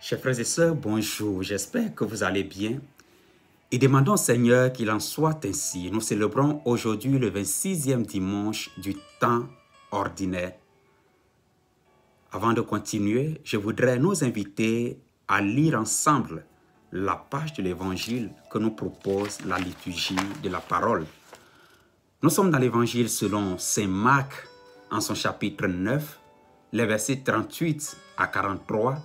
Chers frères et sœurs, bonjour, j'espère que vous allez bien et demandons au Seigneur qu'il en soit ainsi. Nous célébrons aujourd'hui le 26e dimanche du temps ordinaire. Avant de continuer, je voudrais nous inviter à lire ensemble la page de l'Évangile que nous propose la liturgie de la parole. Nous sommes dans l'Évangile selon Saint Marc en son chapitre 9, les versets 38 à 43,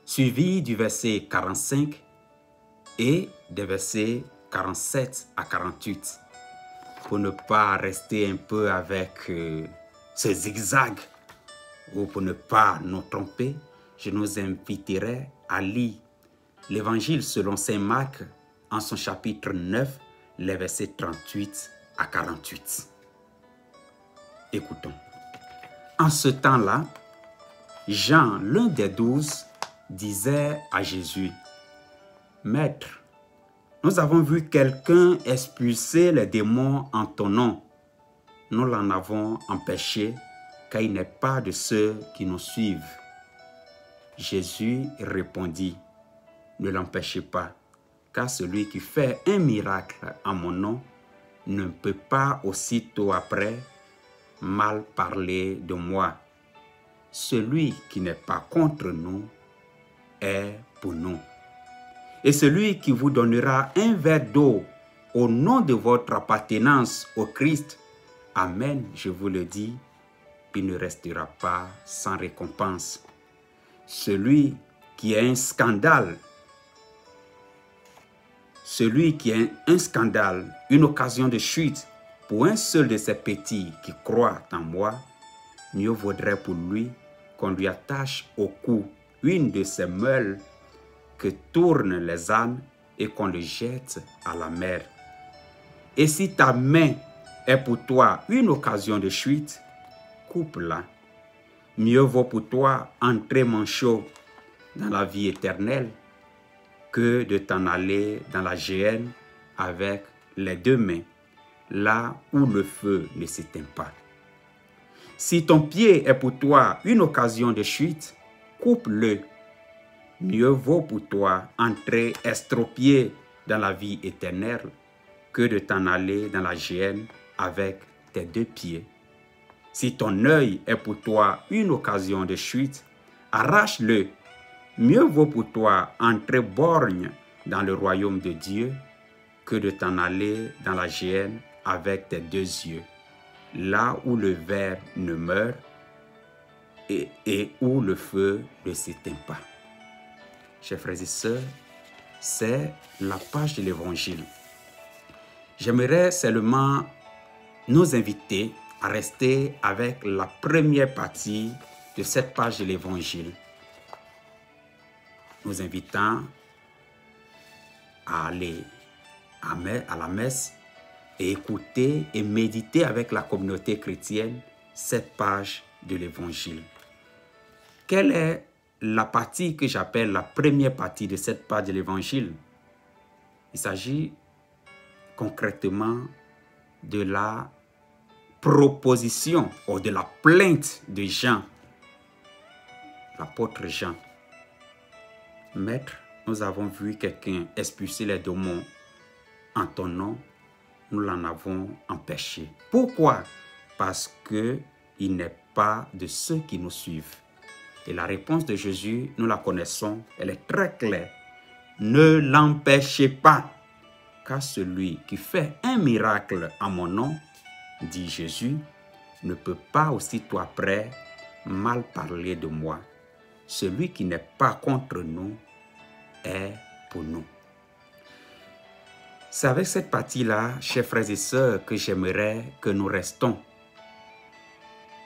suivi du verset 45 et des versets 47 à 48. Pour ne pas rester un peu avec ce zigzag ou pour ne pas nous tromper, je nous inviterai à lire l'Évangile selon Saint Marc en son chapitre 9, les versets 38 à 48. Écoutons. En ce temps-là, Jean, l'un des 12, disait à Jésus, « Maître, nous avons vu quelqu'un expulser les démons en ton nom. Nous l'en avons empêché, car il n'est pas de ceux qui nous suivent. » Jésus répondit, « Ne l'empêchez pas, car celui qui fait un miracle en mon nom ne peut pas aussitôt après mal parler de moi. Celui qui n'est pas contre nous est pour nous. Et celui qui vous donnera un verre d'eau au nom de votre appartenance au Christ, amen, je vous le dis, il ne restera pas sans récompense. Celui qui a un scandale, une occasion de chute pour un seul de ces petits qui croient en moi, mieux vaudrait pour lui qu'on lui attache au cou une de ces meules que tournent les ânes et qu'on le jette à la mer. Et si ta main est pour toi une occasion de chute, coupe-la. Mieux vaut pour toi entrer manchot dans la vie éternelle que de t'en aller dans la géhenne avec les deux mains, là où le feu ne s'éteint pas. Si ton pied est pour toi une occasion de chute, coupe-le. Mieux vaut pour toi entrer estropié dans la vie éternelle que de t'en aller dans la géhenne avec tes deux pieds. Si ton œil est pour toi une occasion de chute, arrache-le. Mieux vaut pour toi entrer borgne dans le royaume de Dieu que de t'en aller dans la géhenne avec tes deux yeux, là où le ver ne meurt et où le feu ne s'éteint pas. Chers frères et sœurs, c'est la page de l'Évangile. J'aimerais seulement nous inviter à rester avec la première partie de cette page de l'Évangile, nous invitant à aller à la messe et écouter et méditer avec la communauté chrétienne cette page de l'Évangile. Quelle est la partie que j'appelle la première partie de cette page de l'Évangile? Il s'agit concrètement de la proposition ou de la plainte de Jean, l'apôtre Jean. Maître, nous avons vu quelqu'un expulser les démons en ton nom, nous l'en avons empêché. Pourquoi? Parce qu'il n'est pas de ceux qui nous suivent. Et la réponse de Jésus, nous la connaissons, elle est très claire. Ne l'empêchez pas, car celui qui fait un miracle en mon nom, dit Jésus, ne peut pas aussitôt après mal parler de moi. Celui qui n'est pas contre nous est pour nous. C'est avec cette partie-là, chers frères et sœurs, que j'aimerais que nous restons.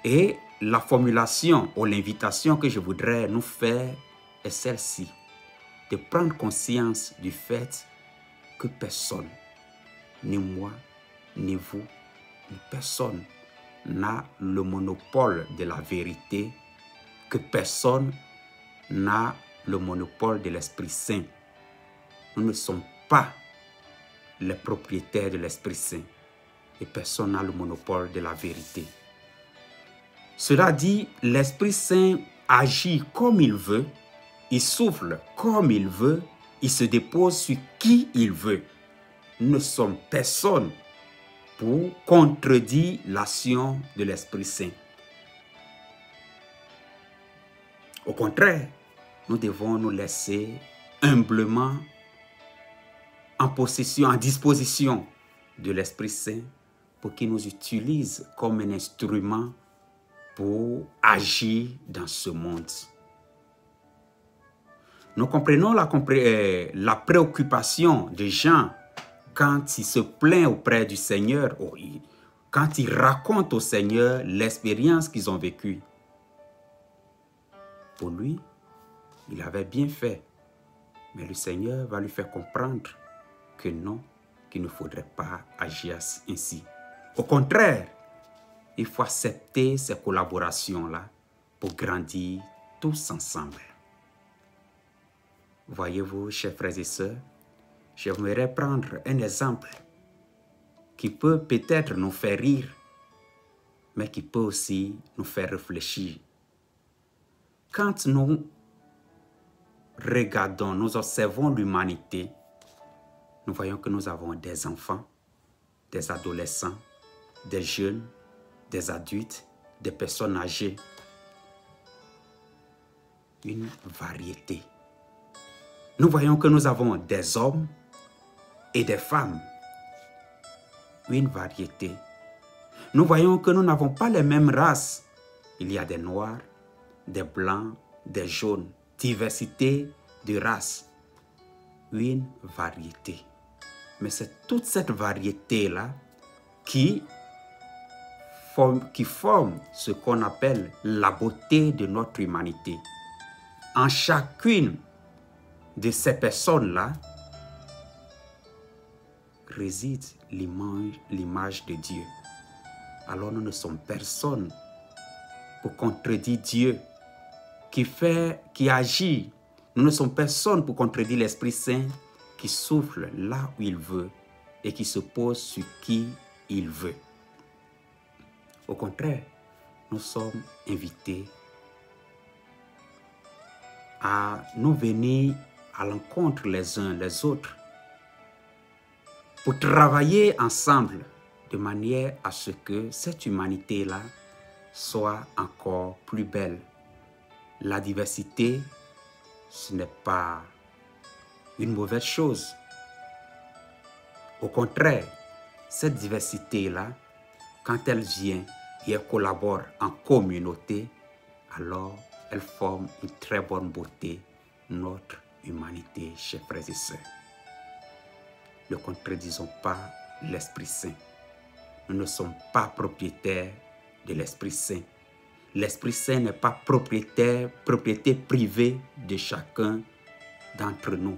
Et la formulation ou l'invitation que je voudrais nous faire est celle-ci, de prendre conscience du fait que personne, ni moi, ni vous, ni personne n'a le monopole de la vérité, que personne n'a le monopole de l'Esprit Saint. Nous ne sommes pas les propriétaires de l'Esprit Saint et personne n'a le monopole de la vérité. Cela dit, l'Esprit Saint agit comme il veut, il souffle comme il veut, il se dépose sur qui il veut. Nous ne sommes personne pour contredire l'action de l'Esprit Saint. Au contraire, nous devons nous laisser humblement en possession, en disposition de l'Esprit Saint pour qu'il nous utilise comme un instrument pour agir dans ce monde. Nous comprenons la préoccupation des gens quand ils se plaignent auprès du Seigneur, quand ils racontent au Seigneur l'expérience qu'ils ont vécue. Pour lui, il avait bien fait, mais le Seigneur va lui faire comprendre que non, qu'il ne faudrait pas agir ainsi. Au contraire, il faut accepter ces collaborations-là pour grandir tous ensemble. Voyez-vous, chers frères et sœurs, j'aimerais prendre un exemple qui peut peut-être nous faire rire, mais qui peut aussi nous faire réfléchir. Quand nous regardons, nous observons l'humanité, nous voyons que nous avons des enfants, des adolescents, des jeunes, des adultes, des personnes âgées. Une variété. Nous voyons que nous avons des hommes et des femmes. Une variété. Nous voyons que nous n'avons pas les mêmes races. Il y a des noirs, des blancs, des jaunes, diversité de races. Une variété. Mais c'est toute cette variété-là qui forme ce qu'on appelle la beauté de notre humanité. En chacune de ces personnes-là réside l'image de Dieu. Alors nous ne sommes personne pour contredire Dieu qui agit. Nous ne sommes personne pour contredire l'Esprit Saint qui souffle là où il veut et qui se pose sur qui il veut. Au contraire, nous sommes invités à nous venir à l'encontre les uns les autres pour travailler ensemble de manière à ce que cette humanité-là soit encore plus belle. La diversité, ce n'est pas une mauvaise chose. Au contraire, cette diversité-là, quand elle vient et elle collabore en communauté, alors elle forme une très bonne beauté, notre humanité, chers frères et sœurs. Ne contredisons pas l'Esprit Saint. Nous ne sommes pas propriétaires de l'Esprit Saint. L'Esprit Saint n'est pas propriété privée de chacun d'entre nous.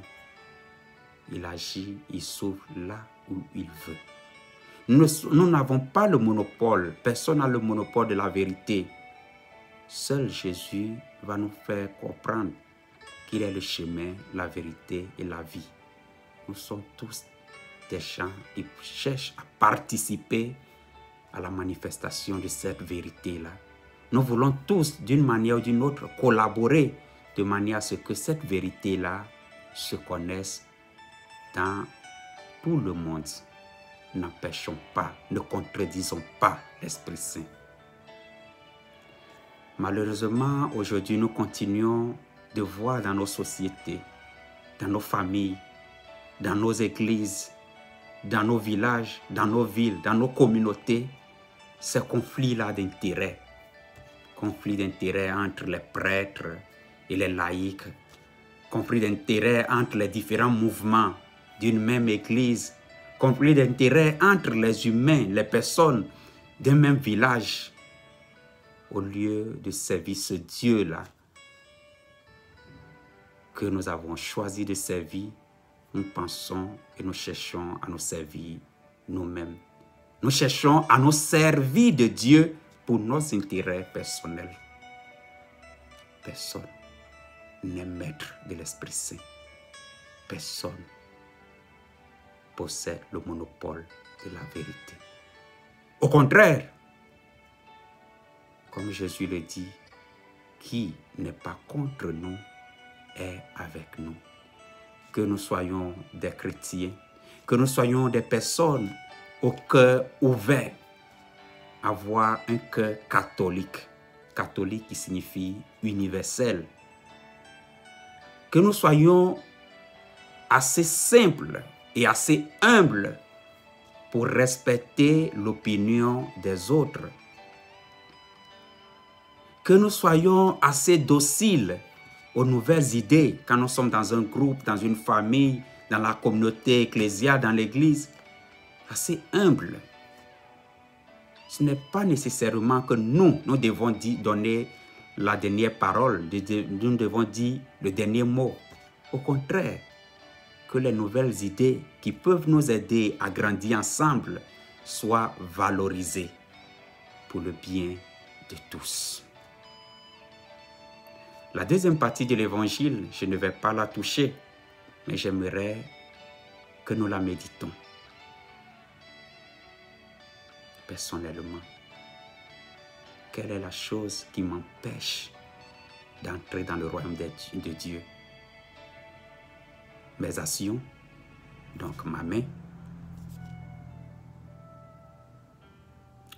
Il agit, il souffle là où il veut. Nous n'avons pas le monopole, personne n'a le monopole de la vérité. Seul Jésus va nous faire comprendre qu'il est le chemin, la vérité et la vie. Nous sommes tous des gens qui cherchent à participer à la manifestation de cette vérité-là. Nous voulons tous, d'une manière ou d'une autre, collaborer de manière à ce que cette vérité-là se connaisse dans tout le monde. N'empêchons pas, ne contredisons pas l'Esprit Saint. Malheureusement, aujourd'hui, nous continuons de voir dans nos sociétés, dans nos familles, dans nos églises, dans nos villages, dans nos villes, dans nos communautés, ces conflits-là d'intérêts. Conflits d'intérêts entre les prêtres et les laïcs, conflits d'intérêts entre les différents mouvements d'une même église, conflits d'intérêts entre les humains, les personnes d'un même village. Au lieu de servir ce Dieu-là que nous avons choisi de servir, nous pensons et nous cherchons à nous servir nous-mêmes. Nous cherchons à nous servir de Dieu pour nos intérêts personnels. Personne n'est maître de l'Esprit Saint. Personne possède le monopole de la vérité. Au contraire, comme Jésus le dit, qui n'est pas contre nous est avec nous. Que nous soyons des chrétiens, que nous soyons des personnes au cœur ouvert, avoir un cœur catholique. Catholique qui signifie universel. Que nous soyons assez simples et assez humbles pour respecter l'opinion des autres. Que nous soyons assez dociles aux nouvelles idées quand nous sommes dans un groupe, dans une famille, dans la communauté ecclésiale, dans l'église. Assez humbles. Ce n'est pas nécessairement que nous devons donner la dernière parole, nous devons dire le dernier mot. Au contraire, que les nouvelles idées qui peuvent nous aider à grandir ensemble soient valorisées pour le bien de tous. La deuxième partie de l'évangile, je ne vais pas la toucher, mais j'aimerais que nous la méditons. Personnellement, quelle est la chose qui m'empêche d'entrer dans le royaume de Dieu? Mes actions, donc ma main,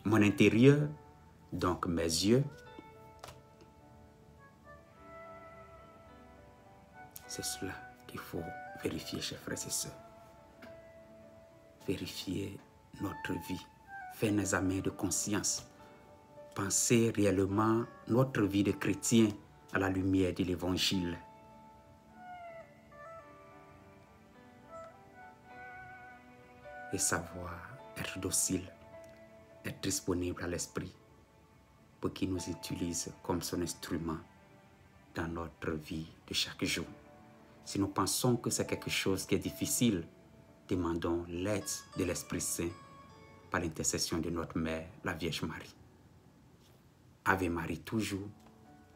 mon intérieur, donc mes yeux. C'est cela qu'il faut vérifier, chers frères et sœurs. Vérifier notre vie, faire un examen de conscience, penser réellement notre vie de chrétien à la lumière de l'évangile. Et savoir être docile, être disponible à l'Esprit pour qu'il nous utilise comme son instrument dans notre vie de chaque jour. Si nous pensons que c'est quelque chose qui est difficile, demandons l'aide de l'Esprit Saint par l'intercession de notre Mère, la Vierge Marie. Ave Marie toujours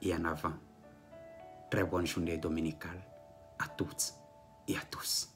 et en avant. Très bonne journée dominicale à toutes et à tous.